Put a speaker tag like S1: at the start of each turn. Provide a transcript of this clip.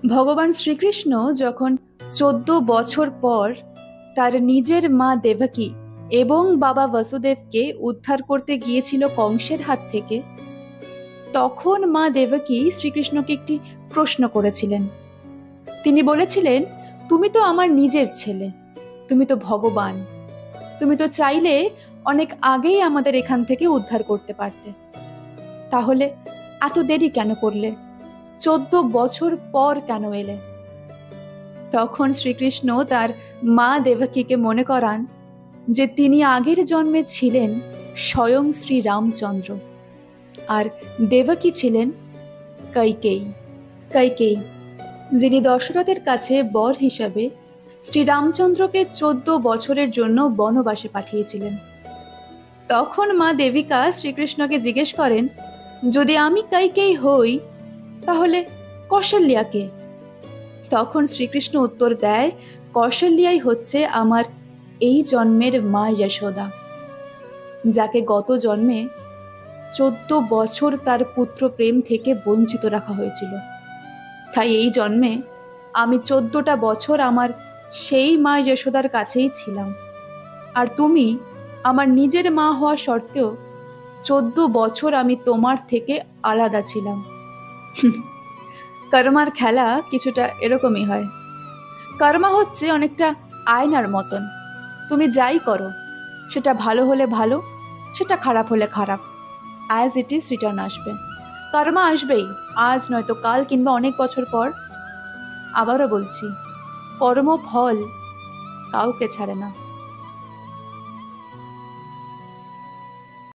S1: ভগবান শ্রীকৃষ্ণ যখন 14 বছর পর তার নিজের মা দেবকী এবং বাবা বসুদেবকে উদ্ধার করতে গিয়েছিল কংসের হাত থেকে, তখন মা দেবকী শ্রীকৃষ্ণকে একটি প্রশ্ন করেছিলেন। তিনি বলেছিলেন, তুমি তো আমার নিজের ছেলে, তুমি তো ভগবান, তুমি তো চাইলে অনেক আগেই আমাদের এখান থেকে উদ্ধার করতে পারতে, তাহলে এত দেরি কেন করলে? 14 বছর পর কেন এলে? তখন শ্রীকৃষ্ণ তার মা দেবকীকে মনে করান যে তিনি আগের জন্মে ছিলেন স্বয়ং শ্রী রামচন্দ্র, আর দেবকী ছিলেন কৈকেয়ী, যিনি দশরথের কাছে বর হিসাবে শ্রীরামচন্দ্রকে 14 বছরের জন্য বনবাসে পাঠিয়েছিলেন। তখন মা দেবিকা শ্রীকৃষ্ণকে জিজ্ঞেস করেন, যদি আমি কৈকেয়ী হই তাহলে কৌশল্যা কে? তখন শ্রীকৃষ্ণ উত্তর দেয়, কৌশল্যাই হচ্ছে আমার এই জন্মের মা যশোদা, যাকে গত জন্মে 14 বছর তার পুত্র প্রেম থেকে বঞ্চিত রাখা হয়েছিল। তাই এই জন্মে আমি 14টা বছর আমার সেই মা যশোদার কাছেই ছিলাম, আর তুমি আমার নিজের মা হওয়া সত্ত্বেও 14 বছর আমি তোমার থেকে আলাদা ছিলাম। কর্মার খেলা কিছুটা এরকমই হয়। কর্মা হচ্ছে অনেকটা আয়নার মতন। তুমি যাই করো, সেটা ভালো হলে ভালো, সেটা খারাপ হলে খারাপ, অ্যাজ ইট ইজ রিটার্ন আসবে। কর্মা আসবেই, আজ নয়তো কাল কিংবা অনেক বছর পর। আবারও বলছি, কর্মফল কাউকে ছাড়ে না।